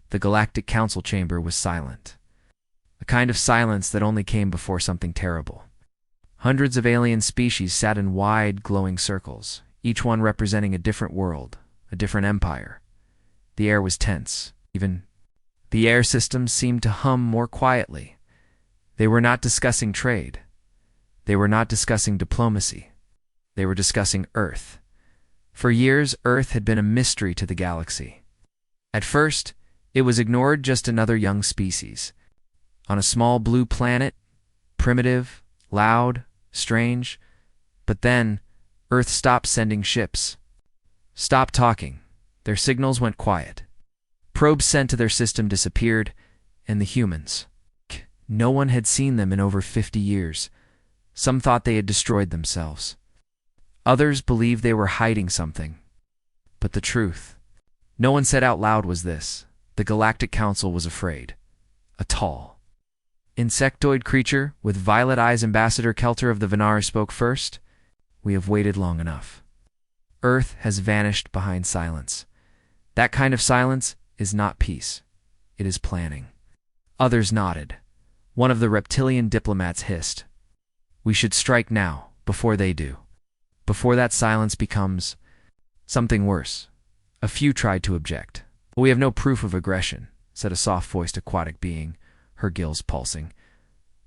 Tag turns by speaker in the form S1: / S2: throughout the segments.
S1: The Galactic Council chamber was silent. A kind of silence that only came before something terrible. Hundreds of alien species sat in wide, glowing circles, each one representing a different world, a different empire. The air was tense. Even the air systems seemed to hum more quietly. They were not discussing trade. They were not discussing diplomacy. They were discussing Earth. For years, Earth had been a mystery to the galaxy. At first, it was ignored, just another young species. On a small blue planet, primitive, loud, strange. But then, Earth stopped sending ships. Stopped talking. Their signals went quiet. Probes sent to their system disappeared, and the humans. No one had seen them in over 50 years. Some thought they had destroyed themselves. Others believed they were hiding something. But the truth, no one said out loud, was this: the Galactic Council was afraid. A tall, insectoid creature with violet eyes, Ambassador Kelter of the Venari, spoke first. We have waited long enough. Earth has vanished behind silence. That kind of silence is not peace. It is planning. Others nodded. One of the reptilian diplomats hissed, "We should strike now, before they do. Before that silence becomes something worse." A few tried to object. "We have no proof of aggression," said a soft-voiced aquatic being, her gills pulsing.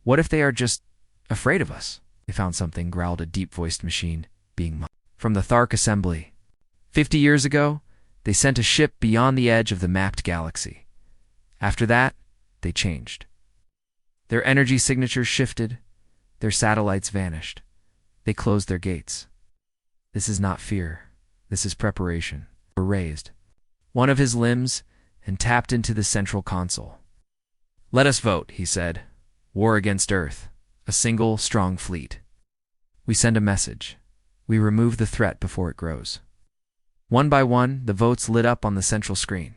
S1: "What if they are just afraid of us?" "They found something," growled a deep-voiced machine being from the Thark Assembly. 50 years ago, they sent a ship beyond the edge of the mapped galaxy. After that, they changed. Their energy signatures shifted. Their satellites vanished. They closed their gates. This is not fear. This is preparation. Were raised one of his limbs and tapped into the central console. "Let us vote," he said. "War against Earth. A single, strong fleet. We send a message. We remove the threat before it grows." One by one, the votes lit up on the central screen.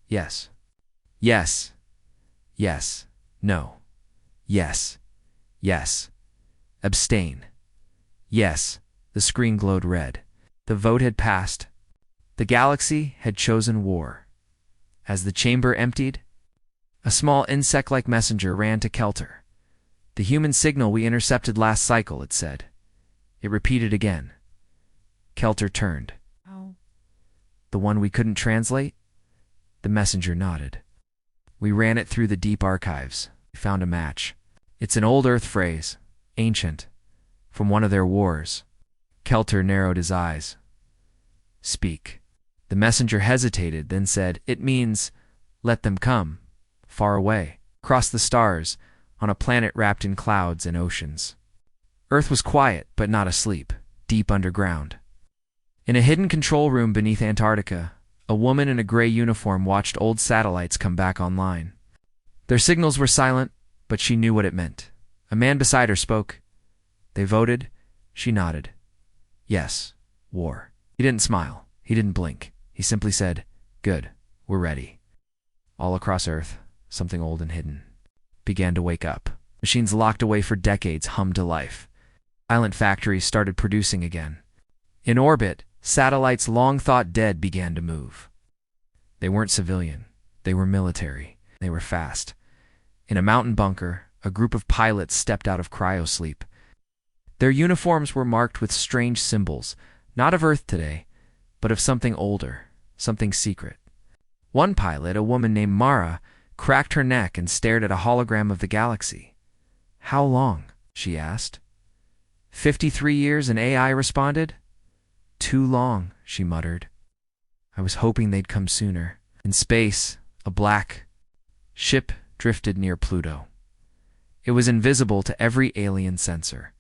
S1: Yes. Yes. Yes. No. Yes. Yes. Abstain. Yes. The screen glowed red. The vote had passed. The galaxy had chosen war. As the chamber emptied, a small insect-like messenger ran to Kelter. "The human signal we intercepted last cycle," it said. It repeated again. Kelter turned. "Oh. The one we couldn't translate?" The messenger nodded. "We ran it through the deep archives. We found a match. It's an old Earth phrase, ancient, from one of their wars." Kelter narrowed his eyes. "Speak." The messenger hesitated, then said, "It means, let them come, far away, across the stars, on a planet wrapped in clouds and oceans." Earth was quiet, but not asleep, deep underground. In a hidden control room beneath Antarctica, a woman in a gray uniform watched old satellites come back online. Their signals were silent, but she knew what it meant. A man beside her spoke. "They voted?" She nodded. "Yes, war." He didn't smile. He didn't blink. He simply said, "Good, we're ready." All across Earth, something old and hidden began to wake up. Machines locked away for decades hummed to life. Silent factories started producing again. In orbit, satellites long thought dead began to move. They weren't civilian. They were military. They were fast. In a mountain bunker, a group of pilots stepped out of cryosleep. Their uniforms were marked with strange symbols, not of Earth today, but of something older, something secret. One pilot, a woman named Mara, cracked her neck and stared at a hologram of the galaxy. "How long?" she asked. 53 years, an AI responded. "Too long," she muttered. "I was hoping they'd come sooner." In space, a black ship drifted near Pluto. It was invisible to every alien sensor.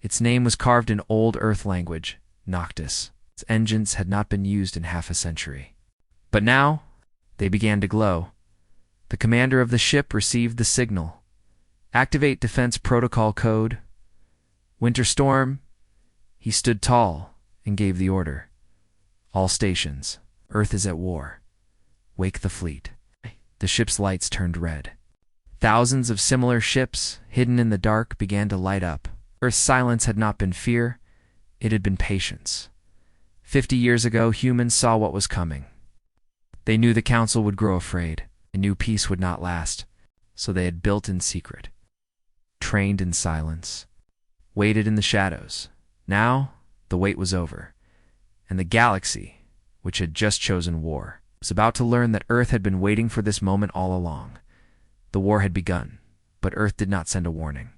S1: Its name was carved in old Earth language, Noctis. Its engines had not been used in half a century. But now, they began to glow. The commander of the ship received the signal. "Activate Defense Protocol Code." "Winter Storm." He stood tall and gave the order. "All stations, Earth is at war. Wake the fleet." The ship's lights turned red. Thousands of similar ships, hidden in the dark, began to light up. Earth's silence had not been fear, it had been patience. 50 years ago, humans saw what was coming. They knew the council would grow afraid. They knew peace would not last. So they had built in secret, trained in silence, waited in the shadows. Now, the wait was over, and the galaxy, which had just chosen war, was about to learn that Earth had been waiting for this moment all along. The war had begun, but Earth did not send a warning.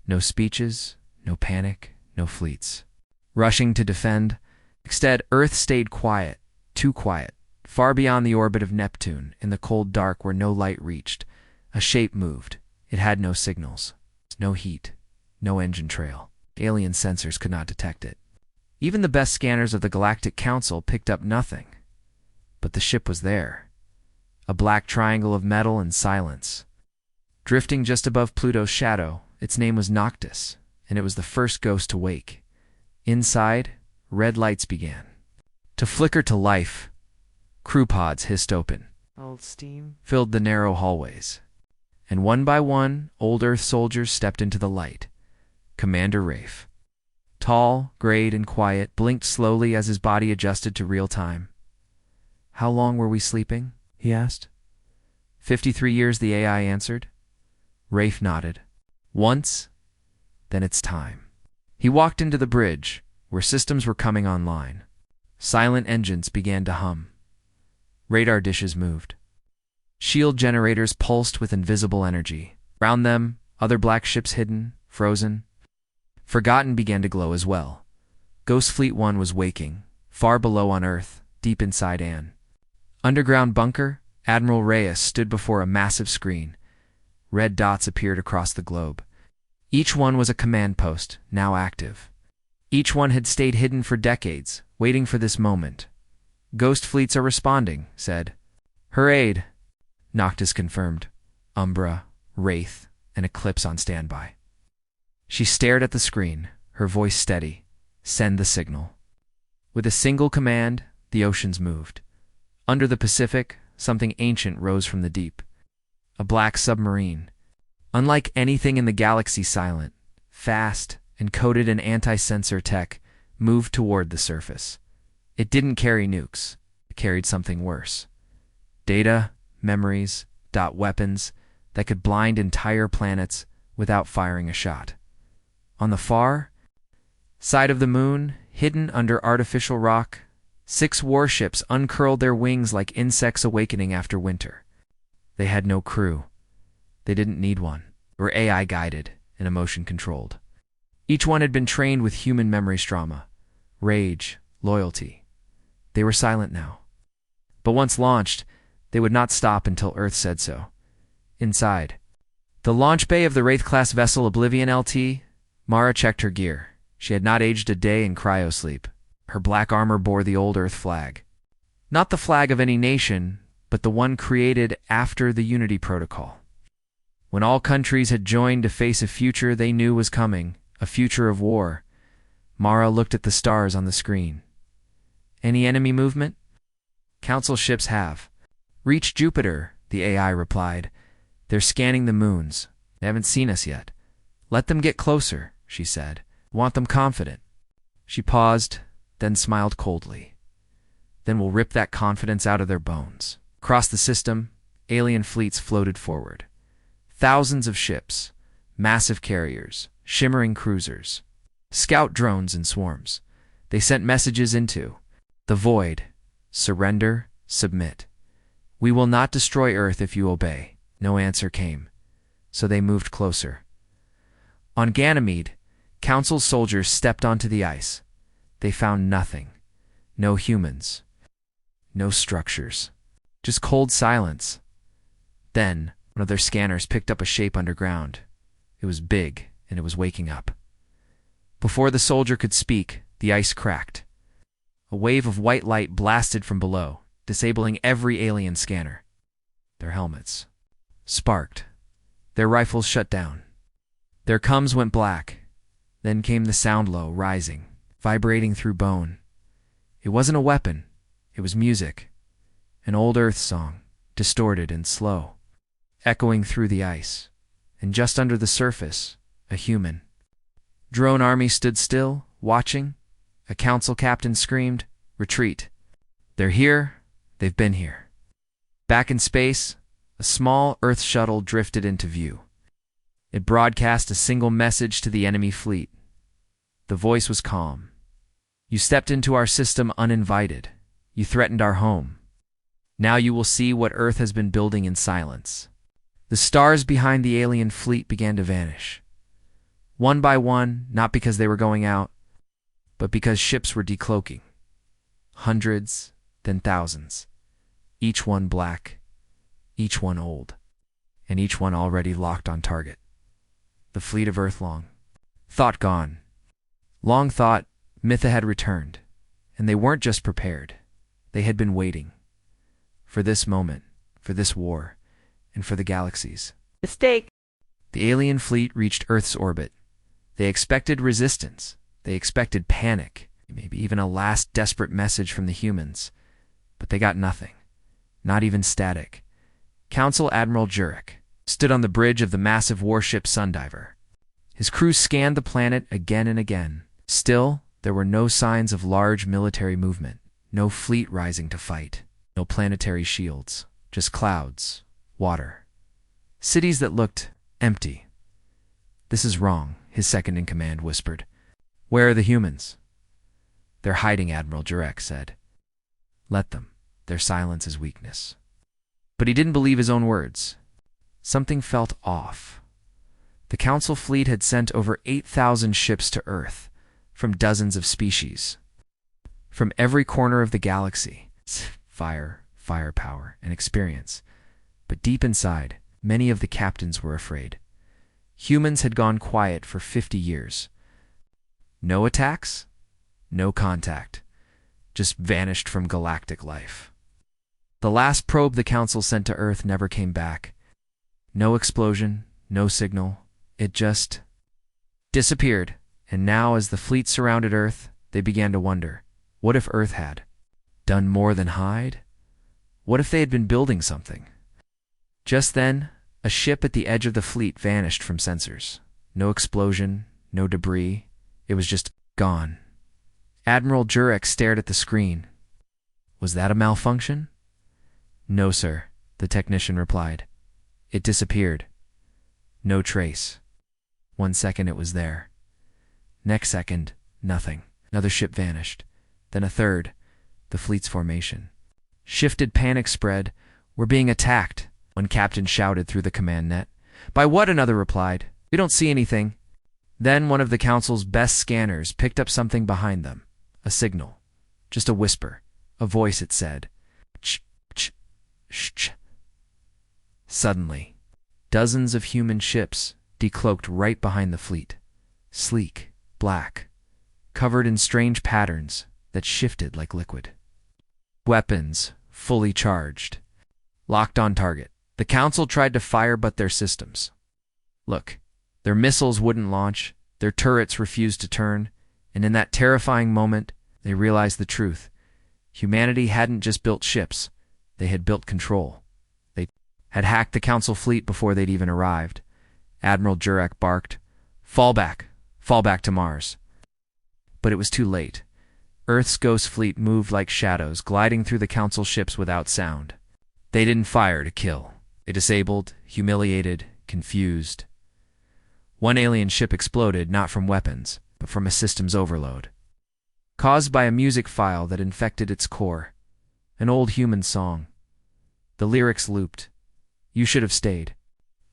S1: No speeches, no panic, no fleets rushing to defend. Instead, Earth stayed quiet, too quiet, far beyond the orbit of Neptune, in the cold dark where no light reached. A shape moved. It had no signals, no heat, no engine trail. Alien sensors could not detect it. Even the best scanners of the Galactic Council picked up nothing. But the ship was there. A black triangle of metal and silence. Drifting just above Pluto's shadow, its name was Noctis, and it was the first ghost to wake. Inside, red lights began to flicker to life. Crew pods hissed open.
S2: Old steam
S1: Filled the narrow hallways. And one by one, old Earth soldiers stepped into the light. Commander Rafe, tall, grayed, and quiet, blinked slowly as his body adjusted to real time. "How long were we sleeping?" he asked. 53 years, the AI answered. Rafe nodded. "Once, then it's time." He walked into the bridge, where systems were coming online. Silent engines began to hum. Radar dishes moved. Shield generators pulsed with invisible energy. Around them, other black ships hidden, frozen. Forgotten began to glow as well. Ghost Fleet 1 was waking, far below on Earth, deep inside Anne. Underground bunker, Admiral Reyes stood before a massive screen. Red dots appeared across the globe. Each one was a command post, now active. Each one had stayed hidden for decades, waiting for this moment. "Ghost fleets are responding," said. "Her aid," Noctis confirmed. Umbra, Wraith, and Eclipse on standby. She stared at the screen, her voice steady. "Send the signal." With a single command, the oceans moved. Under the Pacific, something ancient rose from the deep. A black submarine. Unlike anything in the galaxy, silent, fast, and coated in anti-sensor tech, moved toward the surface. It didn't carry nukes. It carried something worse. Data, memories, weapons that could blind entire planets without firing a shot. On the far side of the moon, hidden under artificial rock, 6 warships uncurled their wings like insects awakening after winter. They had no crew. They didn't need one. They were AI-guided and emotion-controlled. Each one had been trained with human memory strama, rage, loyalty. They were silent now. But once launched, they would not stop until Earth said so. Inside the launch bay of the Wraith-class vessel Oblivion LT, Mara checked her gear. She had not aged a day in cryosleep. Her black armor bore the old Earth flag. Not the flag of any nation, but the one created after the Unity Protocol. When all countries had joined to face a future they knew was coming, a future of war, Mara looked at the stars on the screen. "Any enemy movement?" "Council ships have reached Jupiter," the AI replied. "They're scanning the moons. They haven't seen us yet." "Let them get closer," she said. "Want them confident." She paused, then smiled coldly. "Then we'll rip that confidence out of their bones." Across the system, alien fleets floated forward. Thousands of ships, massive carriers, shimmering cruisers, scout drones in swarms. They sent messages into the void. "Surrender, submit. We will not destroy Earth if you obey." No answer came, so they moved closer. On Ganymede, Council soldiers stepped onto the ice. They found nothing. No humans. No structures. Just cold silence. Then, one of their scanners picked up a shape underground. It was big, and it was waking up. Before the soldier could speak, the ice cracked. A wave of white light blasted from below, disabling every alien scanner. Their helmets sparked. Their rifles shut down. Their coms went black. Then came the sound low, rising, vibrating through bone. It wasn't a weapon. It was music. An old Earth song, distorted and slow, echoing through the ice. And just under the surface, a human. Drone army stood still, watching. A council captain screamed, "Retreat. They're here. They've been here." Back in space, a small Earth shuttle drifted into view. It broadcast a single message to the enemy fleet. The voice was calm. "You stepped into our system uninvited. You threatened our home. Now you will see what Earth has been building in silence." The stars behind the alien fleet began to vanish. One by one, not because they were going out, but because ships were decloaking. Hundreds, then thousands. Each one black, each one old, and each one already locked on target. The fleet of Earthlong. Thought gone. Long thought, Mytha had returned, and they weren't just prepared. They had been waiting. For this moment, for this war, and for the galaxies.
S2: Mistake.
S1: The alien fleet reached Earth's orbit. They expected resistance. They expected panic, maybe even a last desperate message from the humans. But they got nothing. Not even static. Council Admiral Jurek stood on the bridge of the massive warship Sundiver. His crew scanned the planet again and again. Still, there were no signs of large military movement, no fleet rising to fight, no planetary shields, just clouds, water, cities that looked empty. "This is wrong," his second-in-command whispered. "Where are the humans?" "They're hiding," Admiral Jurek said. "Let them. Their silence is weakness." But he didn't believe his own words. Something felt off. The Council fleet had sent over 8,000 ships to Earth, from dozens of species. From every corner of the galaxy. Firepower, and experience. But deep inside, many of the captains were afraid. Humans had gone quiet for 50 years. No attacks, no contact, just vanished from galactic life. The last probe the Council sent to Earth never came back. No explosion, no signal. It just disappeared. And now, as the fleet surrounded Earth, they began to wonder, what if Earth had done more than hide? What if they had been building something? Just then, a ship at the edge of the fleet vanished from sensors. No explosion, no debris. It was just gone. Admiral Jurek stared at the screen. Was that a malfunction? "No, sir," the technician replied. "It disappeared. No trace. 1 second it was there. Next second, nothing. Another ship vanished. Then a third. The fleet's formation. Shifted panic spread. We're being attacked," one captain shouted through the command net. "By what?" another replied. "We don't see anything." Then one of the Council's best scanners picked up something behind them. A signal. Just a whisper. A voice, it said. "Ch, ch, sh, ch." Suddenly, dozens of human ships decloaked right behind the fleet. Sleek, black, covered in strange patterns that shifted like liquid. Weapons, fully charged. Locked on target. The Council tried to fire, but their systems. Look, their missiles wouldn't launch, their turrets refused to turn, and in that terrifying moment, they realized the truth. Humanity hadn't just built ships, they had built control. They had hacked the Council fleet before they'd even arrived. Admiral Jurek barked, fall back to Mars." But it was too late. Earth's ghost fleet moved like shadows, gliding through the Council ships without sound. They didn't fire to kill. They disabled, humiliated, confused. One alien ship exploded, not from weapons, but from a systems overload. Caused by a music file that infected its core. An old human song. The lyrics looped. "You should have stayed."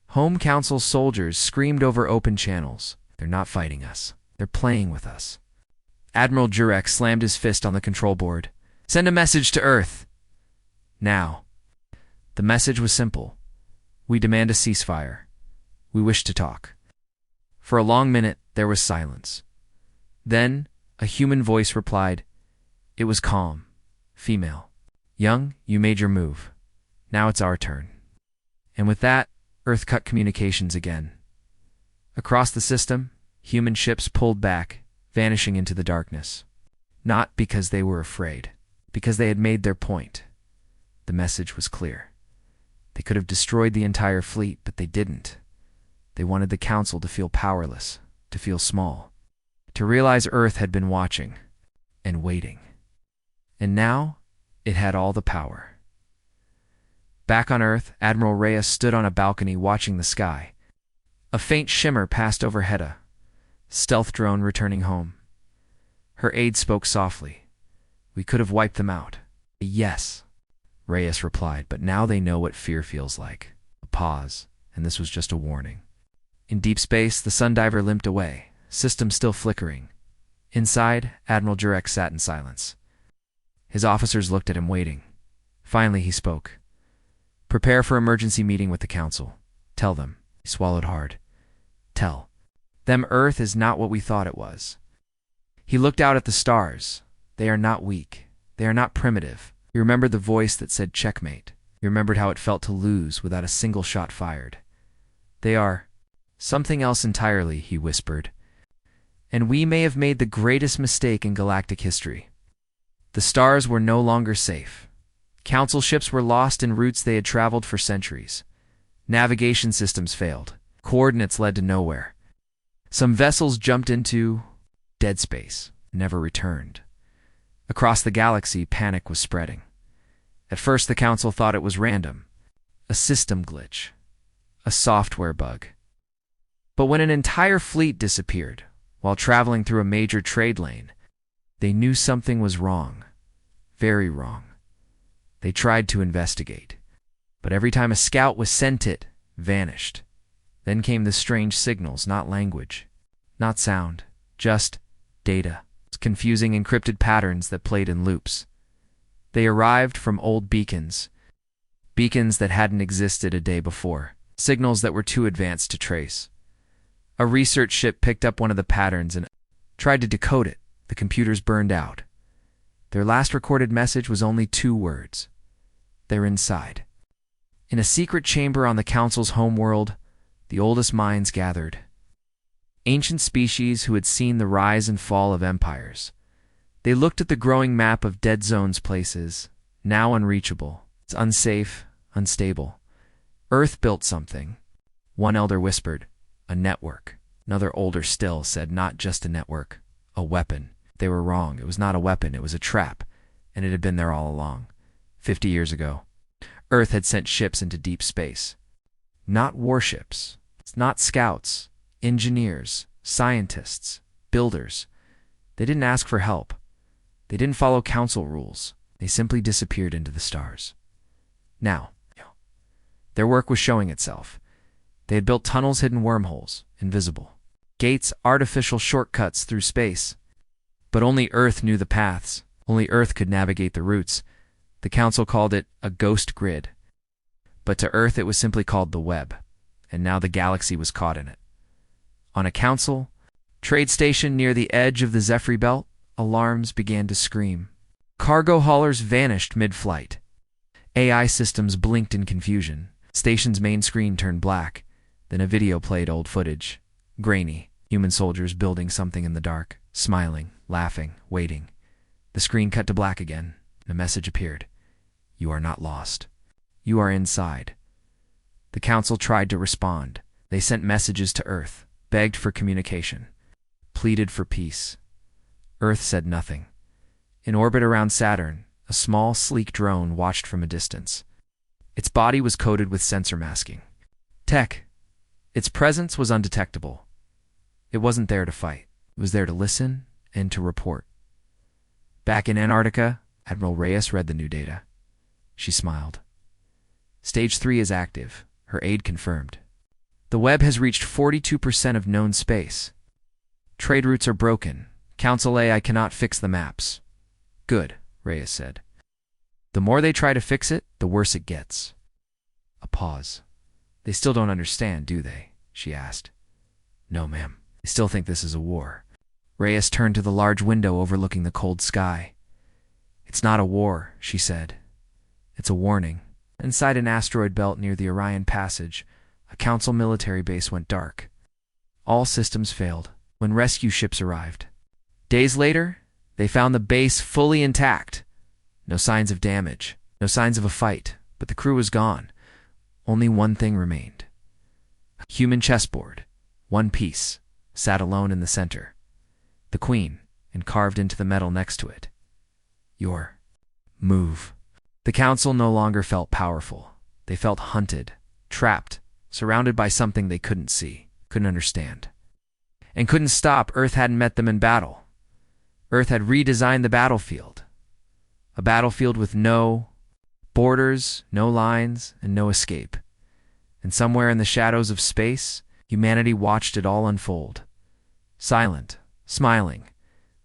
S1: Home Council soldiers screamed over open channels. "They're not fighting us. They're playing with us." Admiral Jurek slammed his fist on the control board. "Send a message to Earth. Now." The message was simple. "We demand a ceasefire. We wish to talk." For a long minute, there was silence. Then, a human voice replied. It was calm, female. "Young, you made your move. Now it's our turn." And with that, Earth cut communications again. Across the system, human ships pulled back, vanishing into the darkness. Not because they were afraid, because they had made their point. The message was clear. They could have destroyed the entire fleet, but they didn't. They wanted the Council to feel powerless, to feel small, to realize Earth had been watching and waiting. And now, it had all the power. Back on Earth, Admiral Reyes stood on a balcony watching the sky. A faint shimmer passed overhead, a stealth drone returning home. Her aide spoke softly. "We could have wiped them out." "Yes," Reyes replied, "but now they know what fear feels like." A pause, and this was just a warning. In deep space, the sundiver limped away, system still flickering. Inside, Admiral Jurek sat in silence. His officers looked at him, waiting. Finally, he spoke. "Prepare for emergency meeting with the Council. Tell them." He swallowed hard. "Tell them Earth is not what we thought it was." He looked out at the stars. They are not weak. They are not primitive. He remembered the voice that said checkmate. He remembered how it felt to lose without a single shot fired. "They are something else entirely," he whispered. "And we may have made the greatest mistake in galactic history." The stars were no longer safe. Council ships were lost in routes they had traveled for centuries. Navigation systems failed. Coordinates led to nowhere. Some vessels jumped into dead space, never returned. Across the galaxy, panic was spreading. At first, the Council thought it was random, a system glitch, a software bug. But when an entire fleet disappeared while traveling through a major trade lane, they knew something was wrong, very wrong. They tried to investigate, but every time a scout was sent, it vanished. Then came the strange signals, not language, not sound, just data. Confusing encrypted patterns that played in loops. They arrived from old beacons that hadn't existed a day before, signals that were too advanced to trace. A research ship picked up one of the patterns and tried to decode it. The computers burned out. Their last recorded message was only 2 words. "They're inside." In a secret chamber on the Council's homeworld, the oldest minds gathered. Ancient species who had seen the rise and fall of empires. They looked at the growing map of dead zones, places, now unreachable. It's unsafe, unstable. Earth built something. One elder whispered, "A network." Another, older still, said, "Not just a network, a weapon." They were wrong. It was not a weapon, it was a trap, and it had been there all along. 50 years ago, Earth had sent ships into deep space. Not warships, not scouts, engineers, scientists, builders. They didn't ask for help. They didn't follow Council rules. They simply disappeared into the stars. Now, their work was showing itself. They had built tunnels, hidden wormholes, invisible. Gates, artificial shortcuts through space. But only Earth knew the paths. Only Earth could navigate the routes. The Council called it a ghost grid. But to Earth it was simply called the web. And now the galaxy was caught in it. On a Council trade station near the edge of the Zephyr Belt, alarms began to scream. Cargo haulers vanished mid-flight. AI systems blinked in confusion. Station's main screen turned black. Then a video played, old footage. Grainy, human soldiers building something in the dark, smiling, laughing, waiting. The screen cut to black again. A message appeared. "You are not lost. You are inside." The Council tried to respond. They sent messages to Earth, begged for communication, pleaded for peace. Earth said nothing. In orbit around Saturn, a small, sleek drone watched from a distance. Its body was coated with sensor masking. Tech. Its presence was undetectable. It wasn't there to fight. It was there to listen and to report. Back in Antarctica, Admiral Reyes read the new data. She smiled. Stage 3 is active, her aide confirmed. The web has reached 42% of known space. Trade routes are broken. Council AI cannot fix the maps. Good, Reyes said. The more they try to fix it, the worse it gets. A pause. They still don't understand, do they? She asked. No, ma'am. They still think this is a war. Reyes turned to the large window overlooking the cold sky. It's not a war, she said. It's a warning. Inside an asteroid belt near the Orion Passage, a Council military base went dark. All systems failed when rescue ships arrived. Days later, they found the base fully intact. No signs of damage, no signs of a fight, but the crew was gone. Only one thing remained. A human chessboard, one piece, sat alone in the center. The Queen, and carved into the metal next to it. Your move. The Council no longer felt powerful. They felt hunted, trapped, surrounded by something they couldn't see, couldn't understand, and couldn't stop. Earth hadn't met them in battle. Earth had redesigned the battlefield. A battlefield with no borders, no lines, and no escape. And somewhere in the shadows of space, humanity watched it all unfold. Silent, smiling,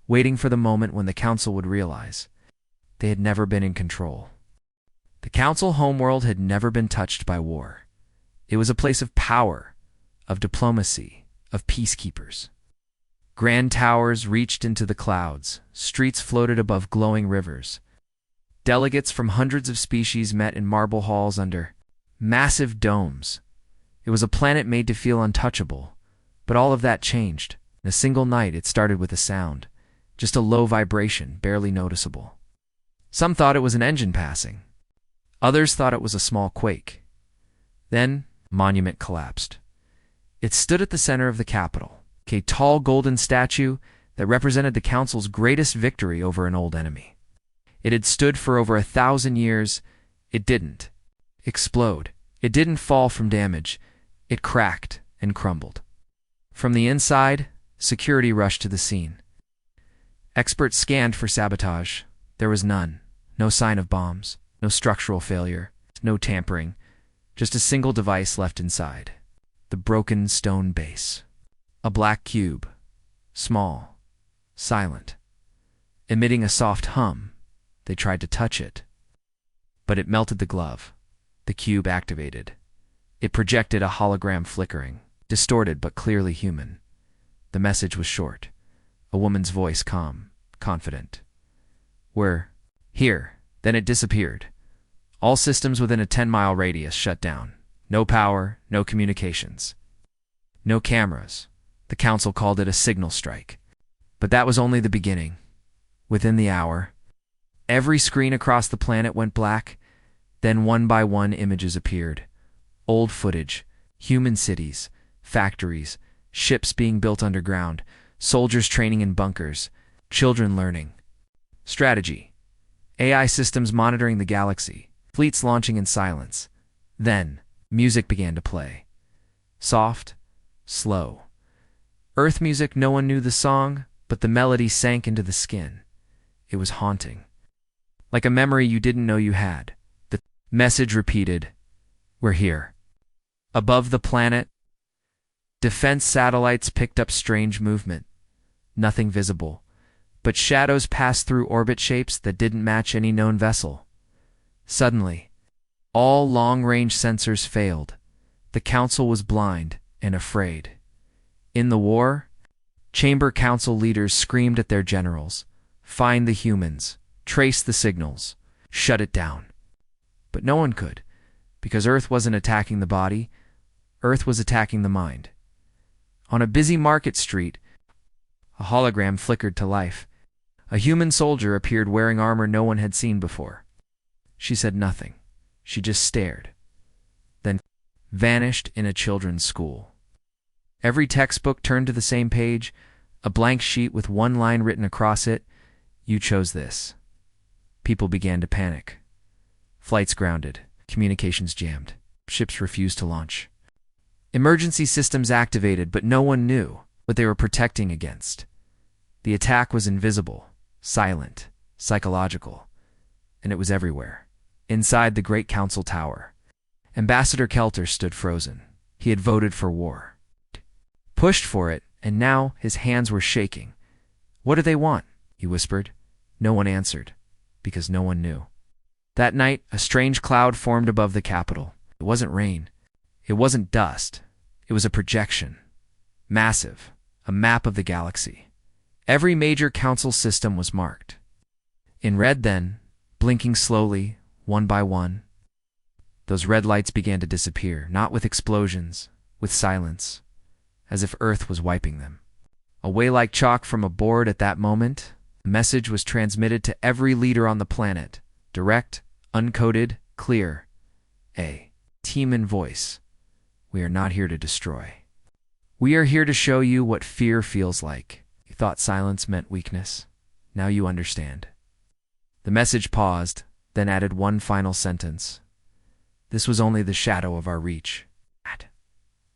S1: waiting for the moment when the Council would realize they had never been in control. The Council homeworld had never been touched by war. It was a place of power, of diplomacy, of peacekeepers. Grand towers reached into the clouds, streets floated above glowing rivers. Delegates from hundreds of species met in marble halls under massive domes. It was a planet made to feel untouchable, but all of that changed. In a single night, it started with a sound, just a low vibration, barely noticeable. Some thought it was an engine passing. Others thought it was a small quake. Then, a monument collapsed. It stood at the center of the capital, a tall golden statue that represented the Council's greatest victory over an old enemy. It had stood for over 1,000 years. It didn't explode. It didn't fall from damage. It cracked and crumbled. From the inside, security rushed to the scene. Experts scanned for sabotage. There was none. No sign of bombs, no structural failure, no tampering, just a single device left inside. The broken stone base. A black cube, small, silent, emitting a soft hum. They tried to touch it, but it melted the glove. The cube activated. It projected a hologram flickering, distorted but clearly human. The message was short. A woman's voice, calm, confident. "We're here." Then it disappeared. All systems within a 10-mile radius shut down. No power, no communications, no cameras. The Council called it a signal strike. But that was only the beginning. Within the hour, every screen across the planet went black. Then one by one images appeared. Old footage, human cities, factories, ships being built underground, soldiers training in bunkers, children learning. Strategy. AI systems monitoring the galaxy, fleets launching in silence. Then, music began to play. Soft, slow. Earth music. No one knew the song, but the melody sank into the skin. It was haunting. Like a memory you didn't know you had. The message repeated, "We're here." Above the planet, defense satellites picked up strange movement. Nothing visible, but shadows passed through orbit shapes that didn't match any known vessel. Suddenly, all long-range sensors failed. The Council was blind and afraid. In the war, Chamber Council leaders screamed at their generals, "Find the humans, trace the signals, shut it down." But no one could, because Earth wasn't attacking the body. Earth was attacking the mind. On a busy market street, a hologram flickered to life. A human soldier appeared wearing armor no one had seen before. She said nothing. She just stared, then vanished in a children's school. Every textbook turned to the same page, a blank sheet with one line written across it, "You chose this." People began to panic. Flights grounded, communications jammed, ships refused to launch. Emergency systems activated, but no one knew what they were protecting against. The attack was invisible, silent, psychological, and it was everywhere. Inside the Great Council Tower, Ambassador Kelter stood frozen. He had voted for war, pushed for it, and now his hands were shaking. "What do they want?" he whispered. No one answered, because no one knew. That night, a strange cloud formed above the capital. It wasn't rain. It wasn't dust. It was a projection. Massive. A map of the galaxy. Every major council system was marked. In red then, blinking slowly, one by one. Those red lights began to disappear, not with explosions, with silence, as if Earth was wiping them. Away like chalk from a board at that moment, a message was transmitted to every leader on the planet. Direct, uncoded, clear. A team in voice. We are not here to destroy. We are here to show you what fear feels like. You thought silence meant weakness. Now you understand. The message paused, then added one final sentence. This was only the shadow of our reach.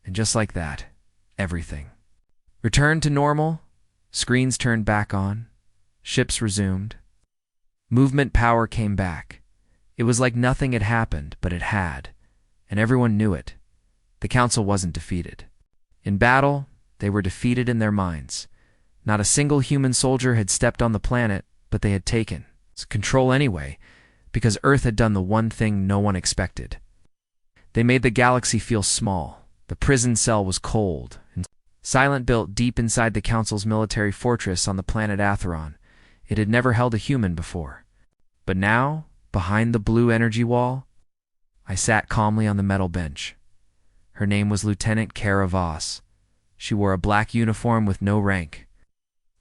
S1: And just like that, everything returned to normal. Screens turned back on. Ships resumed. Movement power came back. It was like nothing had happened, but it had. And everyone knew it. The Council wasn't defeated. In battle, they were defeated in their minds. Not a single human soldier had stepped on the planet, but they had taken control anyway, because Earth had done the one thing no one expected. They made the galaxy feel small. The prison cell was cold and silent, built deep inside the Council's military fortress on the planet Atheron. It had never held a human before. But now, behind the blue energy wall, I sat calmly on the metal bench. Her name was Lieutenant Kara Voss. She wore a black uniform with no rank.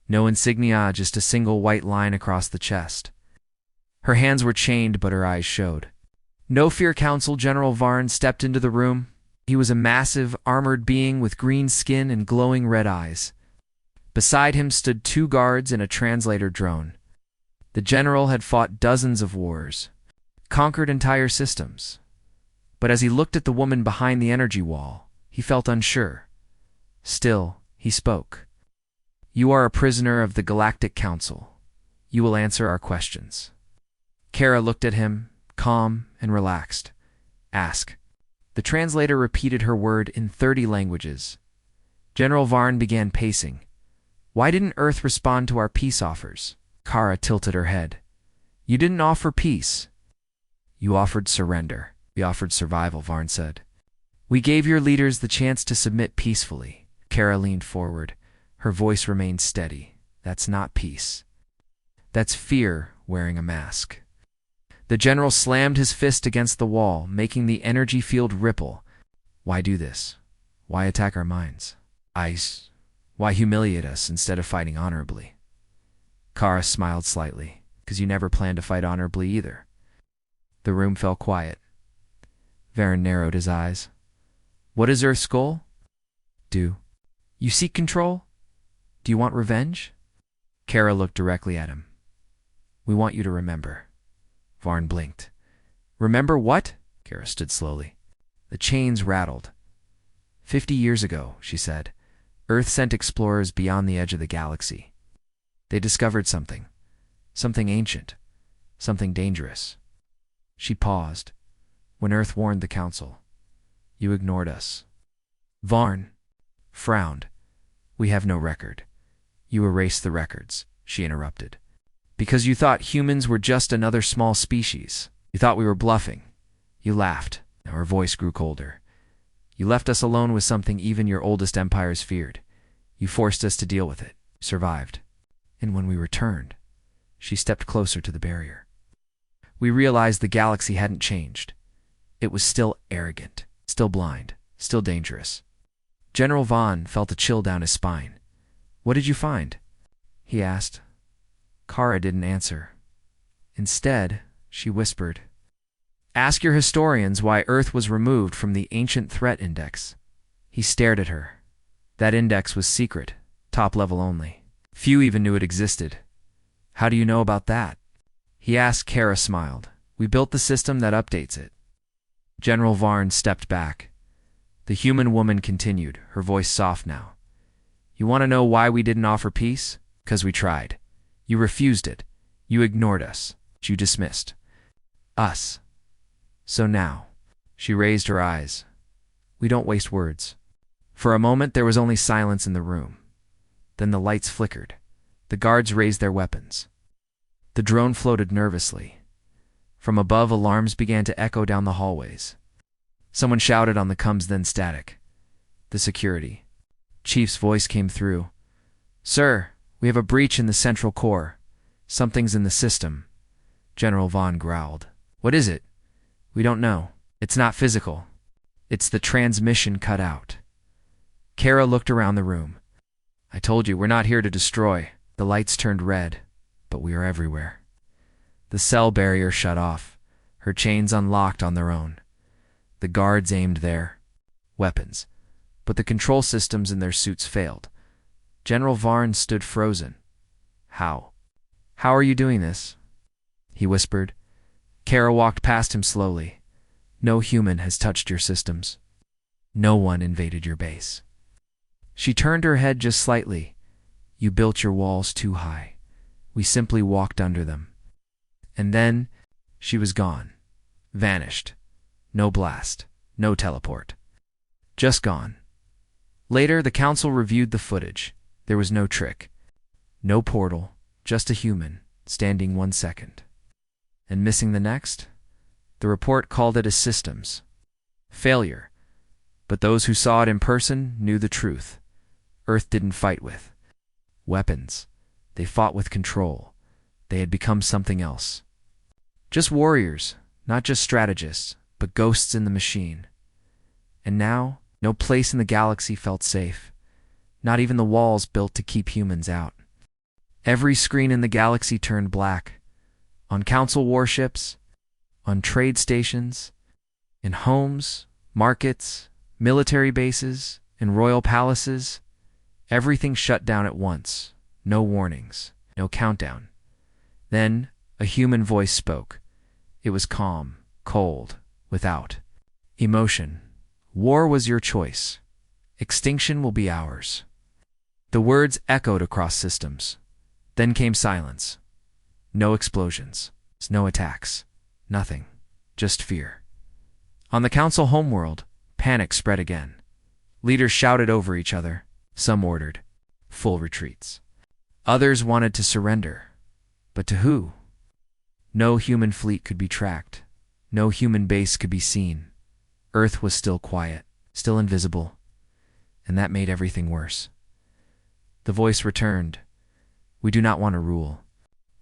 S1: No insignia, just a single white line across the chest. Her hands were chained, but her eyes showed. No fear, Council. General Varn stepped into the room. He was a massive, armored being with green skin and glowing red eyes. Beside him stood 2 guards and a translator drone. The general had fought dozens of wars, conquered entire systems. But as he looked at the woman behind the energy wall, he felt unsure. Still, he spoke. "You are a prisoner of the Galactic Council. You will answer our questions." Kara looked at him, calm and relaxed. "Ask." The translator repeated her word in 30 languages. General Varn began pacing. "Why didn't Earth respond to our peace offers?" Kara tilted her head. "You didn't offer peace. You offered surrender." "We offered survival," Varn said. "We gave your leaders the chance to submit peacefully." Kara leaned forward. Her voice remained steady. "That's not peace. That's fear wearing a mask." The general slammed his fist against the wall, making the energy field ripple. "Why do this? Why attack our minds? Why humiliate us instead of fighting honorably?" Kara smiled slightly. "Because you never planned to fight honorably either." The room fell quiet. Varen narrowed his eyes. "What is Earth's goal? Do you seek control? Do you want revenge?" Kara looked directly at him. "We want you to remember." Varn blinked. "Remember what?" Kara stood slowly. The chains rattled. 50 years ago, she said, Earth sent explorers beyond the edge of the galaxy. They discovered something ancient, something dangerous." She paused. "When Earth warned the Council, you ignored us." Varn frowned. "We have no record." "You erased the records," she interrupted. "Because you thought humans were just another small species. You thought we were bluffing. You laughed." Now her voice grew colder. "You left us alone with something even your oldest empires feared. You forced us to deal with it. Survived. And when we returned," she stepped closer to the barrier, "we realized the galaxy hadn't changed. It was still arrogant, still blind, still dangerous." General Vaughn felt a chill down his spine. "What did you find?" he asked. Kara didn't answer. Instead, she whispered, "Ask your historians why Earth was removed from the Ancient Threat Index." He stared at her. That index was secret, top level only. Few even knew it existed. "How do you know about that?" he asked. Kara smiled. "We built the system that updates it." General Varn stepped back. The human woman continued, her voice soft now. "You want to know why we didn't offer peace? 'Cause we tried. You refused it. You ignored us. You dismissed us. So now," she raised her eyes, "we don't waste words." For a moment there was only silence in the room. Then the lights flickered. The guards raised their weapons. The drone floated nervously. From above, alarms began to echo down the hallways. Someone shouted on the comms, then static. The security chief's voice came through. "Sir, we have a breach in the central core. Something's in the system." General Vaughn growled. "What is it?" "We don't know. It's not physical. It's the transmission cut out." Kara looked around the room. "I told you, we're not here to destroy." The lights turned red, but we are everywhere. The cell barrier shut off. Her chains unlocked on their own. The guards aimed their weapons, but the control systems in their suits failed. General Varn stood frozen. How are you doing this?" he whispered. Kara walked past him slowly. No human has touched your systems. No one invaded your base. She turned her head just slightly. You built your walls too high. We simply walked under them. And then she was gone. Vanished. No blast. No teleport. Just gone. Later, the council reviewed the footage. There was no trick. No portal. Just a human, standing 1 second. And missing the next? The report called it a systems failure. But those who saw it in person knew the truth. Earth didn't fight with weapons. They fought with control. They had become something else. Just warriors, not just strategists, but ghosts in the machine. And now, no place in the galaxy felt safe. Not even the walls built to keep humans out. Every screen in the galaxy turned black. On council warships, on trade stations, in homes, markets, military bases, in royal palaces, everything shut down at once. No warnings, no countdown. Then a human voice spoke. It was calm, cold, without emotion. War was your choice. Extinction will be ours. The words echoed across systems. Then came silence. No explosions, no attacks, nothing, just fear. On the council homeworld, panic spread again. Leaders shouted over each other. Some ordered full retreats. Others wanted to surrender. But to who? No human fleet could be tracked. No human base could be seen. Earth was still quiet, still invisible, and that made everything worse. The voice returned. We do not want to rule.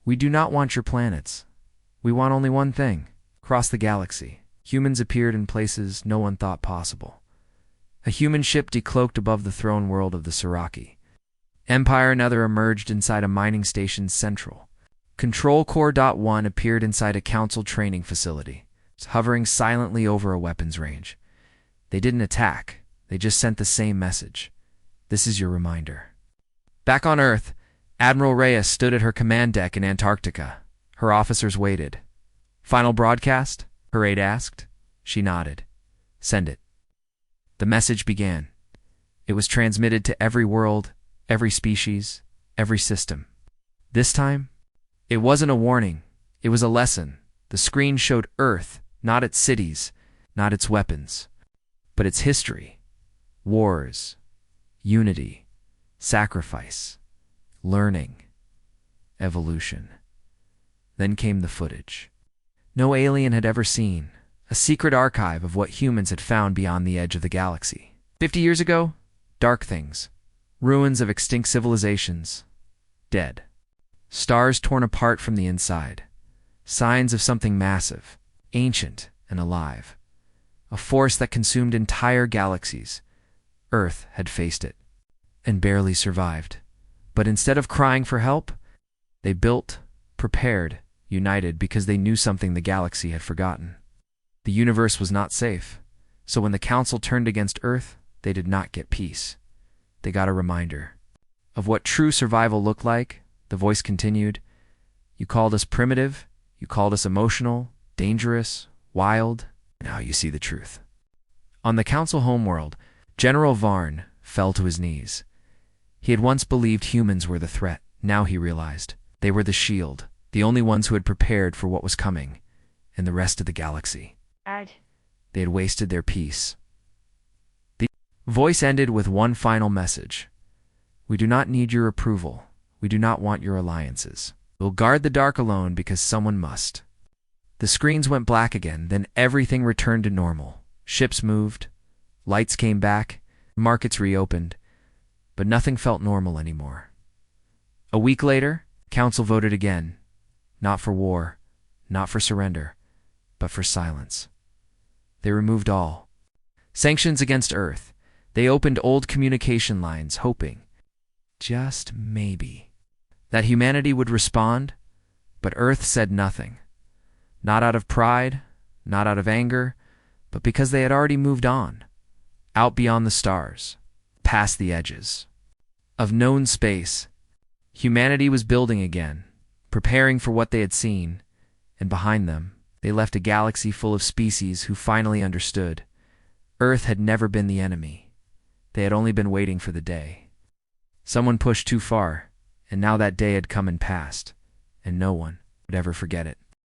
S1: We do not want your planets. We want only one thing. Across the galaxy, humans appeared in places no one thought possible. A human ship decloaked above the throne world of the Siraki. Empire and other emerged inside a mining station's central. Control Core .1 appeared inside a council training facility, hovering silently over a weapons range. They didn't attack. They just sent the same message. This is your reminder. Back on Earth, Admiral Reyes stood at her command deck in Antarctica. Her officers waited. Final broadcast? Her aide asked. She nodded. Send it. The message began. It was transmitted to every world, every species, every system. This time, it wasn't a warning. It was a lesson. The screen showed Earth, not its cities, not its weapons, but its history. Wars, unity, sacrifice, learning, evolution. Then came the footage. No alien had ever seen. A secret archive of what humans had found beyond the edge of the galaxy. 50 years ago, dark things. Ruins of extinct civilizations. Dead. Stars torn apart from the inside. Signs of something massive, ancient and alive. A force that consumed entire galaxies. Earth had faced it, and barely survived. But instead of crying for help, they built, prepared, united because they knew something the galaxy had forgotten. The universe was not safe, so when the Council turned against Earth, they did not get peace. They got a reminder of what true survival looked like. The voice continued, You called us primitive, you called us emotional, dangerous, wild. Now you see the truth. On the Council homeworld, General Varn fell to his knees. He had once believed humans were the threat. Now he realized they were the shield, the only ones who had prepared for what was coming, and the rest of the galaxy. They had wasted their peace. The voice ended with one final message. We do not need your approval. We do not want your alliances. We'll guard the dark alone because someone must. The screens went black again, then everything returned to normal. Ships moved, lights came back, markets reopened, but nothing felt normal anymore. A week later, Council voted again. Not for war, not for surrender, but for silence. They removed all sanctions against Earth. They opened old communication lines, hoping, just maybe, that humanity would respond, but Earth said nothing. Not out of pride, not out of anger, but because they had already moved on, out beyond the stars, past the edges of known space. Humanity was building again, preparing for what they had seen, and behind them, They left a galaxy full of species who finally understood. Earth had never been the enemy. They had only been waiting for the day. Someone pushed too far, and now that day had come and passed, and no one would ever forget it.